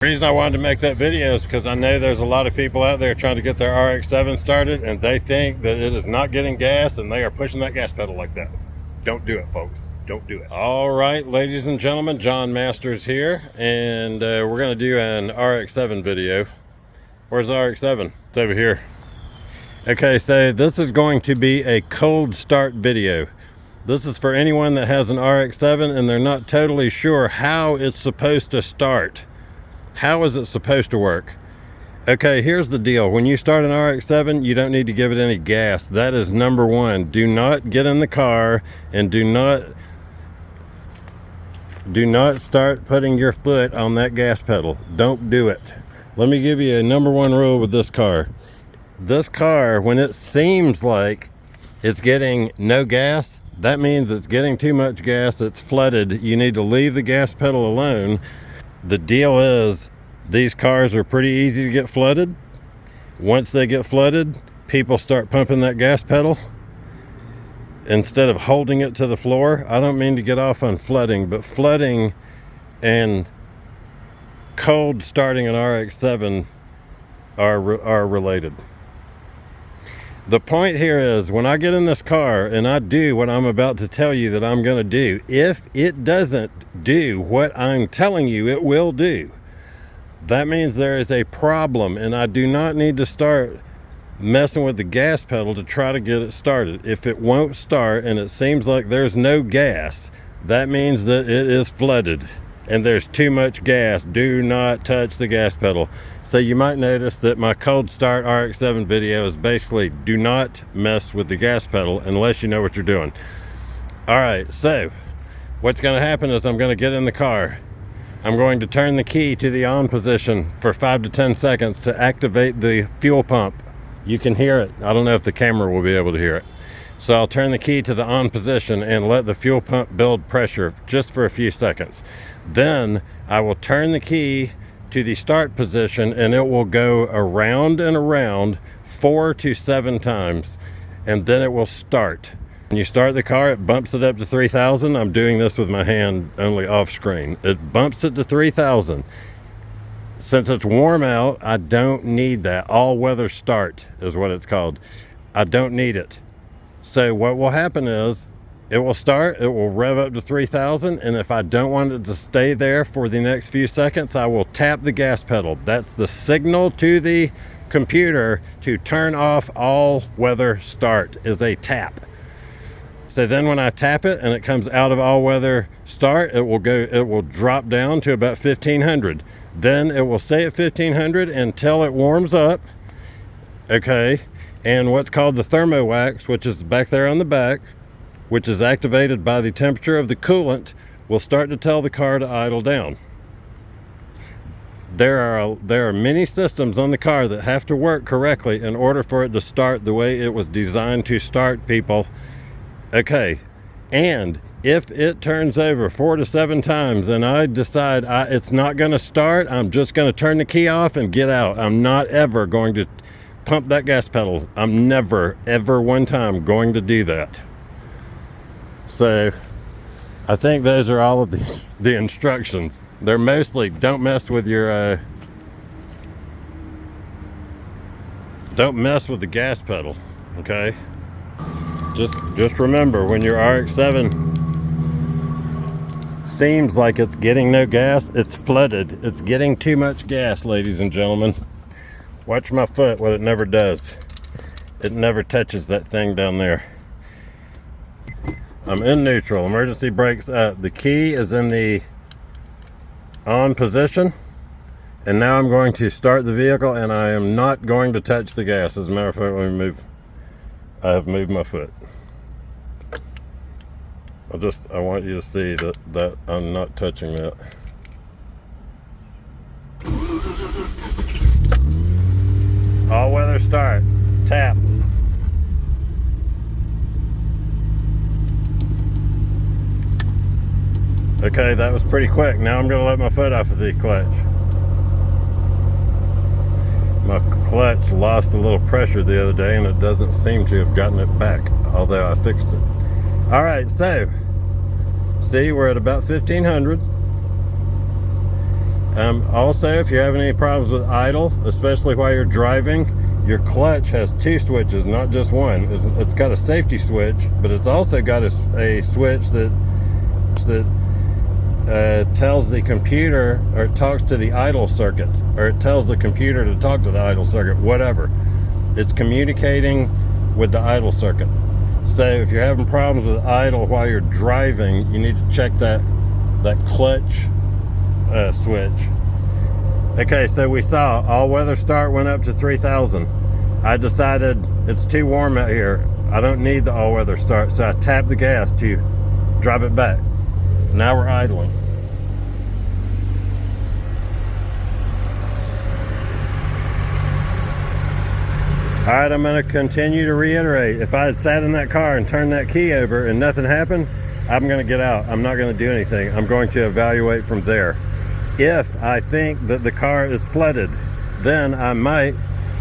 The reason I wanted to make that video is because I know there's a lot of people out there trying to get their RX7 started and they think that it is not getting gas and they are pushing that gas pedal like that. Don't do it, folks. Don't do it. All right, ladies and gentlemen, John Masters here, and we're going to do an RX7 video. Where's the RX7? It's over here. Okay, so this is going to be a cold start video. This is for anyone that has an RX7 and they're not totally sure how it's supposed to start. How is it supposed to work? Okay, here's the deal. When you start an RX7, you don't need to give it any gas. That is number one. Do not get in the car and do not start putting your foot on that gas pedal. Don't do it. Let me give you a number one rule with this car. This car, when it seems like it's getting no gas, that means it's getting too much gas, it's flooded. You need to leave the gas pedal alone. The deal is, these cars are pretty easy to get flooded. Once they get flooded, people start pumping that gas pedal instead of holding it to the floor. I don't mean to get off on flooding, but flooding and cold starting an RX7 are related. The point here is, when I get in this car and I do what I'm about to tell you that I'm going to do, if it doesn't do what I'm telling you it will do, that means there is a problem, and I do not need to start messing with the gas pedal to try to get it started. If it won't start and it seems like there's no gas, that means that it is flooded and there's too much gas. Do not touch the gas pedal. So you might notice that my cold start RX7 video is basically do not mess with the gas pedal unless you know what you're doing. All right, so what's going to happen is I'm going to get in the car. I'm going to turn the key to the on position for 5 to 10 seconds to activate the fuel pump. You can hear it. I don't know if the camera will be able to hear it. So I'll turn the key to the on position and let the fuel pump build pressure just for a few seconds. Then I will turn the key to the start position and it will go around and around 4 to 7 times, and then it will start. When you start the car, it bumps it up to 3,000. I'm doing this with my hand only off screen. It bumps it to 3,000. Since it's warm out, I don't need that. All weather start is what it's called. I don't need it. So what will happen is it will start, it will rev up to 3,000, and if I don't want it to stay there for the next few seconds, I will tap the gas pedal. That's the signal to the computer to turn off all weather start, is a tap. So then when I tap it and it comes out of all weather start, it will drop down to about 1,500. Then it will stay at 1,500 until it warms up. Okay. And what's called the thermo wax, which is back there on the back, which is activated by the temperature of the coolant, will start to tell the car to idle down. There are many systems on the car that have to work correctly in order for it to start the way it was designed to start, people. Okay, and if it turns over 4 to 7 times and I decide it's not going to start, I'm just going to turn the key off and get out. I'm not ever going to pump that gas pedal. I'm never, ever one time going to do that. So I think those are all of the instructions. They're mostly don't mess with your don't mess with the gas pedal. Okay, just remember, when your RX7 seems like it's getting no gas, it's flooded. It's getting too much gas, ladies and gentlemen. Watch my foot, what it never does. It never touches that thing down there. I'm in neutral. Emergency brakes up. The key is in the on position. And now I'm going to start the vehicle, and I am not going to touch the gas. As a matter of fact, let me move. I have moved my foot. I want you to see that I'm not touching that. All weather start. Tap. Okay, that was pretty quick. Now I'm going to let my foot off of the clutch. My clutch lost a little pressure the other day and it doesn't seem to have gotten it back, although I fixed it. All right, so see, we're at about 1,500. Also, if you're having any problems with idle, especially while you're driving, your clutch has 2 switches, not just one. It's got a safety switch, but it's also got a switch that tells the computer, or it talks to the idle circuit, or it tells the computer to talk to the idle circuit, whatever. It's communicating with the idle circuit. So if you're having problems with idle while you're driving, you need to check that clutch switch. Okay, so we saw all-weather start went up to 3,000. I decided it's too warm out here. I don't need the all-weather start, so I tapped the gas to drive it back. Now we're idling. All right, I'm going to continue to reiterate. If I had sat in that car and turned that key over and nothing happened, I'm going to get out. I'm not going to do anything. I'm going to evaluate from there. If I think that the car is flooded, then I might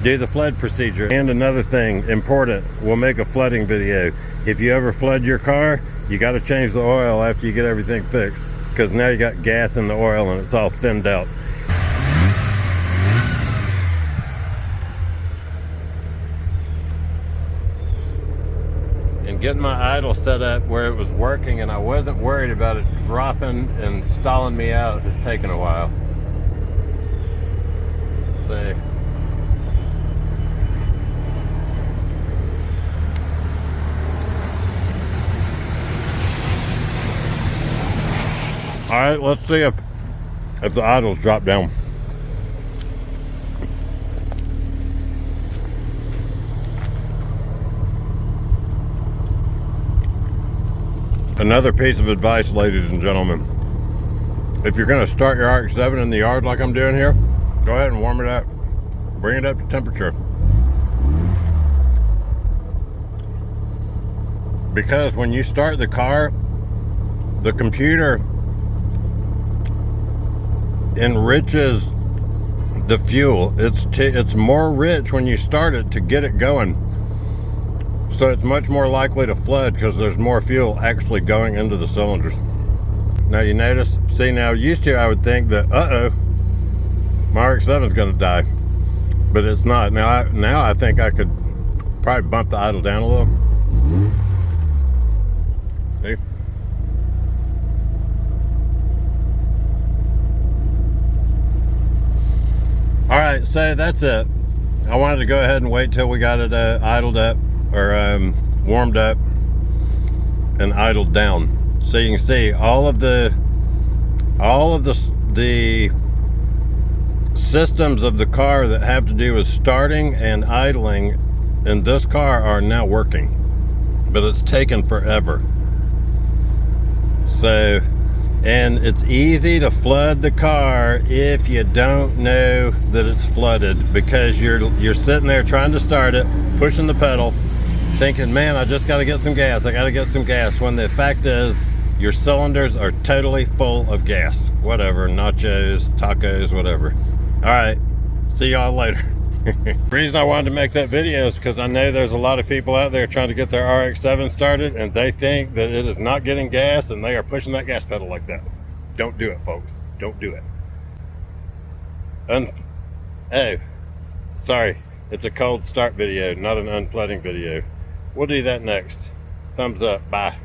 do the flood procedure. And another thing, important, we'll make a flooding video. If you ever flood your car, you got to change the oil after you get everything fixed, because now you got gas in the oil and it's all thinned out. And getting my idle set up where it was working and I wasn't worried about it dropping and stalling me out has taken a while. So all right, let's see if the idles drop down. Another piece of advice, ladies and gentlemen. If you're going to start your RX7 in the yard like I'm doing here, go ahead and warm it up. Bring it up to temperature. Because when you start the car, the computer enriches the fuel. It's more rich when you start it to get it going. So it's much more likely to flood because there's more fuel actually going into the cylinders. Now you notice, see, now used to I would think that, my RX7 is going to die, but it's not. Now I think I could probably bump the idle down a little. See? All right, so that's it. I wanted to go ahead and wait till we got it idled up, or warmed up and idled down, so you can see all of the systems of the car that have to do with starting and idling in this car are now working, but it's taken forever. So, and it's easy to flood the car if you don't know that it's flooded, because you're sitting there trying to start it, pushing the pedal, thinking, man, I just got to get some gas. I got to get some gas. When the fact is, your cylinders are totally full of gas. Whatever, nachos, tacos, whatever. All right, see y'all later. The reason I wanted to make that video is because I know there's a lot of people out there trying to get their RX7 started, and they think that it is not getting gas, and they are pushing that gas pedal like that. Don't do it, folks. Don't do it. Oh, sorry. It's a cold start video, not an unflooding video. We'll do that next. Thumbs up. Bye.